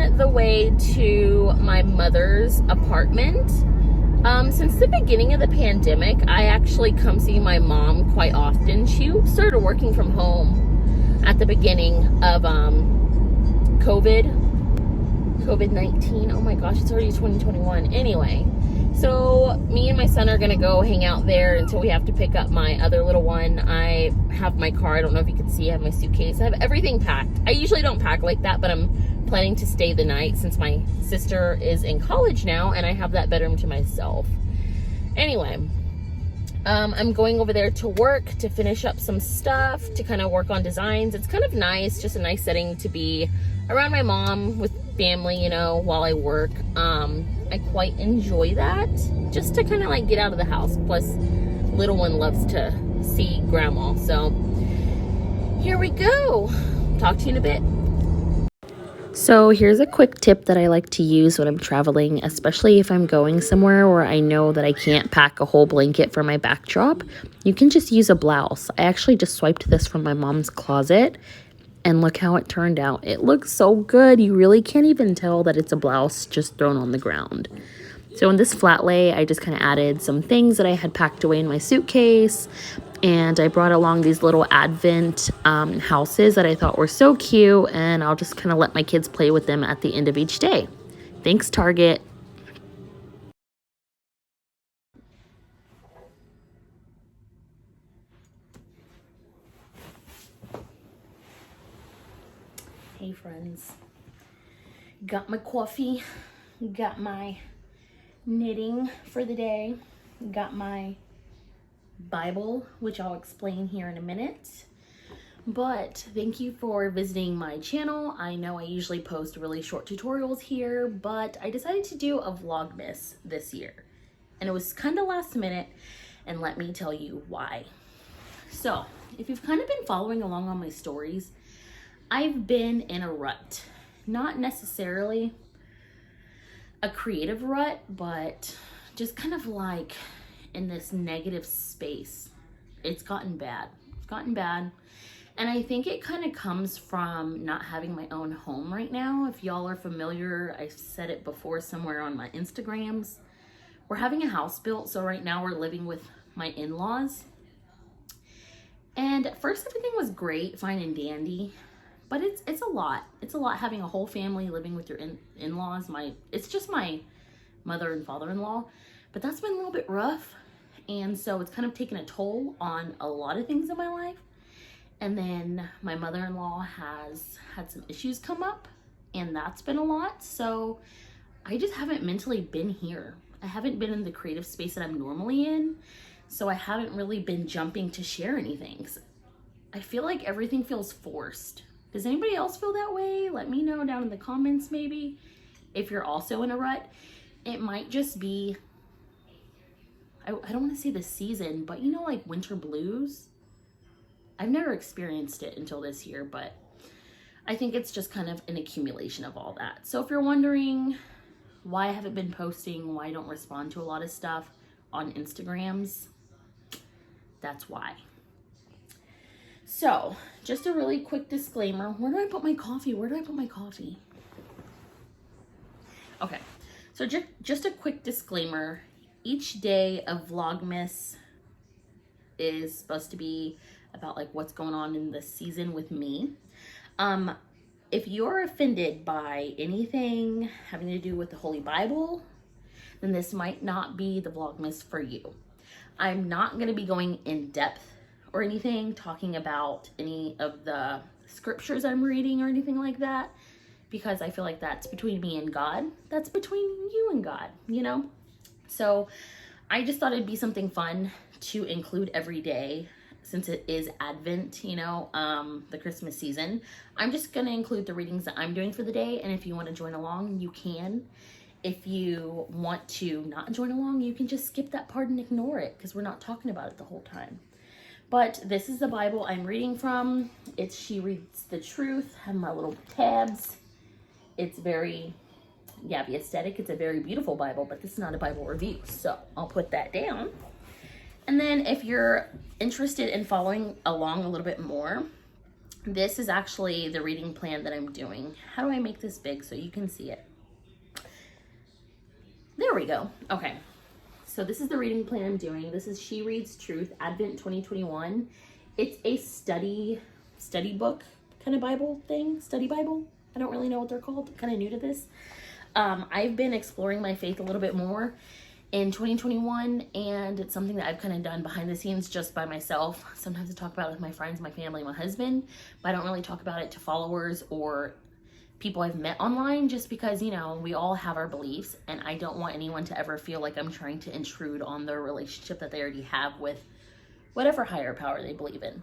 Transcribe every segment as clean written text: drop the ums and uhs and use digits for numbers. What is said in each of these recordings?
on the way to my mother's apartment. Since the beginning of the pandemic, I actually come see my mom quite often. She started working from home at the beginning of COVID-19. Oh my gosh, it's already 2021. Anyway, so me and my son are gonna go hang out there until we have to pick up my other little one. I have my car. I don't know if you can see. I have my suitcase. I have everything packed. I usually don't pack like that, but I'm planning to stay the night since my sister is in college now and I have that bedroom to myself. Anyway, I'm going over there to work to finish up some stuff, to kind of work on designs. It's kind of nice, just a nice setting to be around my mom with family, you know, while I work. I quite enjoy that, just to kind of like get out of the house. Plus, little one loves to see grandma. So here we go. Talk to you in a bit. So here's a quick tip that I like to use when I'm traveling, especially if I'm going somewhere where I know that I can't pack a whole blanket for my backdrop. You can just use a blouse. I actually just swiped this from my mom's closet and look how it turned out. It looks so good. You really can't even tell that it's a blouse just thrown on the ground. So in this flat lay, I just kind of added some things that I had packed away in my suitcase. And I brought along these little Advent houses that I thought were so cute. And I'll just kind of let my kids play with them at the end of each day. Thanks, Target. Hey, friends. Got my coffee. Got my knitting for the day. Got my Bible, which I'll explain here in a minute. But thank you for visiting my channel. I know I usually post really short tutorials here, but I decided to do a Vlogmas this year. And it was kind of last minute, and let me tell you why. So, if you've kind of been following along on my stories, I've been in a rut. Not necessarily a creative rut, but just kind of like in this negative space. It's gotten bad. It's gotten bad. And I think it kind of comes from not having my own home right now. If y'all are familiar, I've said it before somewhere on my Instagrams. We're having a house built, so right now we're living with my in-laws. And at first everything was great, fine and dandy. But it's a lot. It's a lot having a whole family living with your in-laws. It's just my mother and father-in-law. But that's been a little bit rough. And so it's kind of taken a toll on a lot of things in my life. And then my mother-in-law has had some issues come up. And that's been a lot. So I just haven't mentally been here. I haven't been in the creative space that I'm normally in. So I haven't really been jumping to share anything. I feel like everything feels forced. Does anybody else feel that way? Let me know down in the comments maybe. If you're also in a rut, it might just be, I don't want to say the season, but you know, like winter blues. I've never experienced it until this year, but I think it's just kind of an accumulation of all that. So if you're wondering why I haven't been posting, why I don't respond to a lot of stuff on Instagrams, that's why. So, just a really quick disclaimer. Where do I put my coffee? Where do I put my coffee? Okay, so just a quick disclaimer. Each day of Vlogmas is supposed to be about like what's going on in the season with me. If you're offended by anything having to do with the Holy Bible, then this might not be the Vlogmas for you. I'm not going to be going in depth or anything, talking about any of the scriptures I'm reading or anything like that, because I feel like that's between me and God. That's between you and God, you know? So I just thought it'd be something fun to include every day since it is Advent, you know, the Christmas season. I'm just going to include the readings that I'm doing for the day, and if you want to join along, you can. If you want to not join along, you can just skip that part and ignore it, because we're not talking about it the whole time. But this is the Bible I'm reading from. It's She Reads the Truth. I have my little tabs. It's very Gabby aesthetic. It's a very beautiful Bible, but this is not a Bible review. So I'll put that down. And then if you're interested in following along a little bit more, This is actually the reading plan that I'm doing. How do I make this big so you can see it? There we go. Okay. So this is the reading plan I'm doing. This is She Reads Truth, Advent 2021. It's a study book kind of Bible thing. Study Bible. I don't really know what they're called. I'm kind of new to this. I've been exploring my faith a little bit more in 2021, and it's something that I've kind of done behind the scenes just by myself. Sometimes I talk about it with my friends, my family, my husband, but I don't really talk about it to followers or people I've met online, just because, you know, we all have our beliefs, and I don't want anyone to ever feel like I'm trying to intrude on their relationship that they already have with whatever higher power they believe in.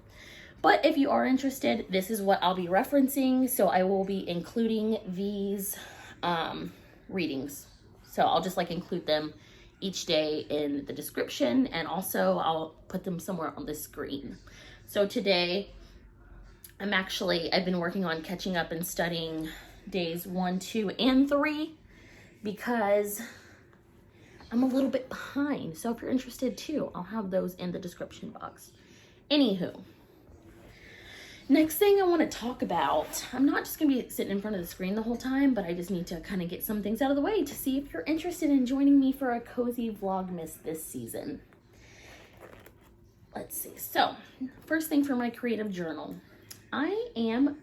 But if you are interested, this is what I'll be referencing. So I will be including these readings. So I'll just like include them each day in the description, and also I'll put them somewhere on the screen. So today I've been working on catching up and studying days 1, 2, and 3 because I'm a little bit behind. So if you're interested too, I'll have those in the description box. Anywho, next thing I want to talk about, I'm not just going to be sitting in front of the screen the whole time, but I just need to kind of get some things out of the way to see if you're interested in joining me for a cozy Vlogmas this season. Let's see. So, first thing for my creative journal. I'm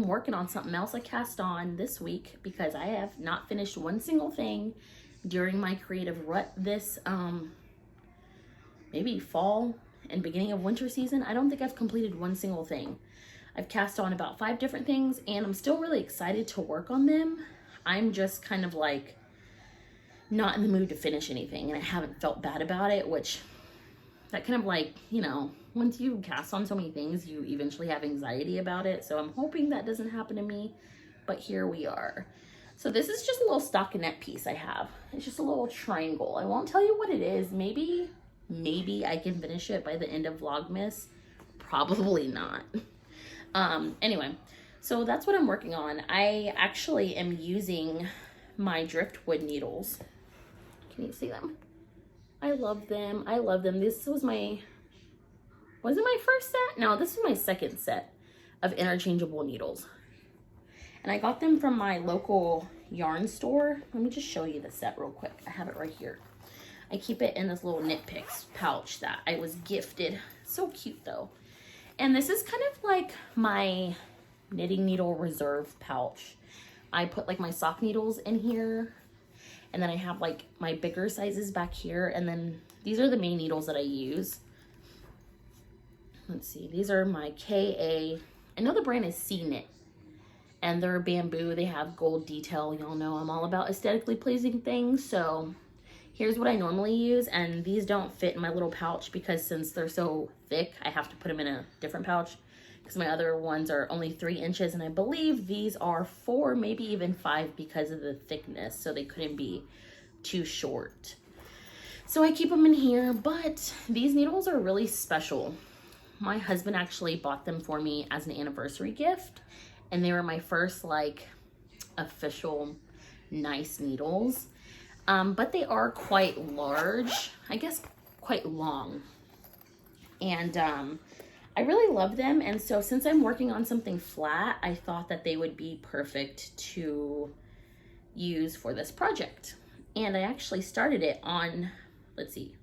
working on something else I cast on this week because I have not finished one single thing during my creative rut this, maybe fall and beginning of winter season. I don't think I've completed one single thing. I've cast on about 5 different things, and I'm still really excited to work on them. I'm just kind of like not in the mood to finish anything, and I haven't felt bad about it, which that kind of like, you know, once you cast on so many things, you eventually have anxiety about it. So I'm hoping that doesn't happen to me, but here we are. So this is just a little stockinette piece I have. It's just a little triangle. I won't tell you what it is. Maybe I can finish it by the end of Vlogmas. Probably not. Anyway, so that's what I'm working on. I actually am using my Driftwood Needles. Can you see them? I love them. I love them. This was was it my first set? No, this is my second set of interchangeable needles. And I got them from my local yarn store. Let me just show you the set real quick. I have it right here. I keep it in this little knit picks pouch that I was gifted. So cute though. And this is kind of like my knitting needle reserve pouch. I put like my sock needles in here, and then I have like my bigger sizes back here, and then these are the main needles that I use. Let's see, these are my KA, I know the brand is C-Knit, and they're bamboo. They have gold detail. Y'all know I'm all about aesthetically pleasing things, so here's what I normally use, and these don't fit in my little pouch because since they're so thick, I have to put them in a different pouch because my other ones are only 3 inches, and I believe these are 4, maybe even 5 because of the thickness, so they couldn't be too short. So I keep them in here, but these needles are really special. My husband actually bought them for me as an anniversary gift, and they were my first like official nice needles. But they are quite large, I guess quite long. And I really love them. And so since I'm working on something flat, I thought that they would be perfect to use for this project. And I actually started it on, let's see,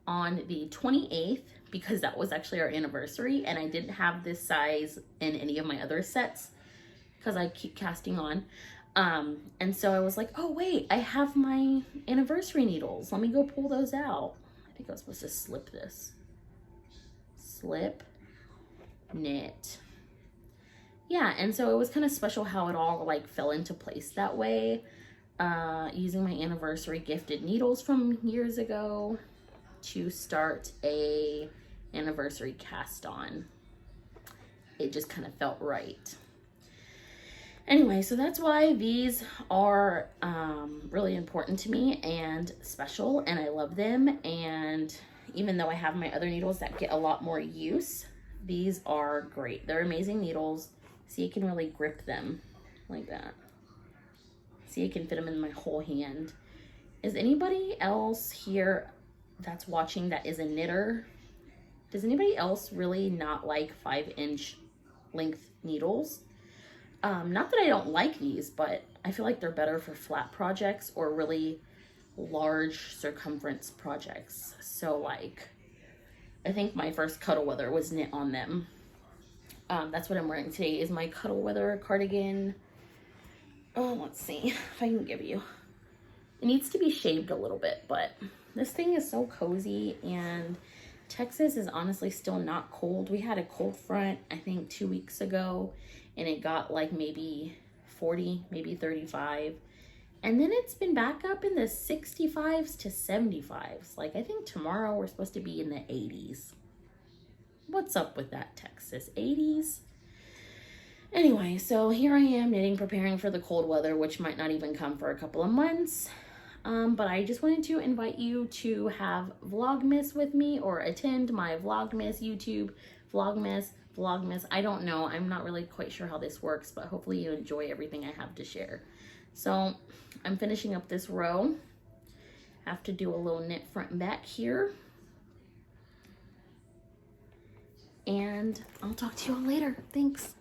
on the 28th, because that was actually our anniversary, and I didn't have this size in any of my other sets because I keep casting on. And so I was like, oh wait, I have my anniversary needles. Let me go pull those out. I think I was supposed to slip this. Slip, knit. Yeah, and so it was kind of special how it all like fell into place that way. Using my anniversary gifted needles from years ago to start a anniversary cast on. It just kind of felt right. Anyway, so that's why these are really important to me and special, and I love them. And even though I have my other needles that get a lot more use, these are great. They're amazing needles. See, you can really grip them like that. See, you can fit them in my whole hand. Is anybody else here that's watching that is a knitter? Does anybody else really not like 5-inch length needles? Not that I don't like these, but I feel like they're better for flat projects or really large circumference projects. So like, I think my first cuddle weather was knit on them. That's what I'm wearing today, is my cuddle weather cardigan. Oh, let's see if I can give you. It needs to be shaved a little bit, but this thing is so cozy, and Texas is honestly still not cold. We had a cold front, I think 2 weeks ago, and it got like maybe 40, maybe 35. And then it's been back up in the 65s to 75s. Like, I think tomorrow we're supposed to be in the 80s. What's up with that, Texas? 80s? Anyway, so here I am knitting, preparing for the cold weather, which might not even come for a couple of months. But I just wanted to invite you to have Vlogmas with me, or attend my Vlogmas YouTube, Vlogmas. I don't know. I'm not really quite sure how this works, but hopefully you enjoy everything I have to share. So I'm finishing up this row. Have to do a little knit front and back here. And I'll talk to you all later. Thanks.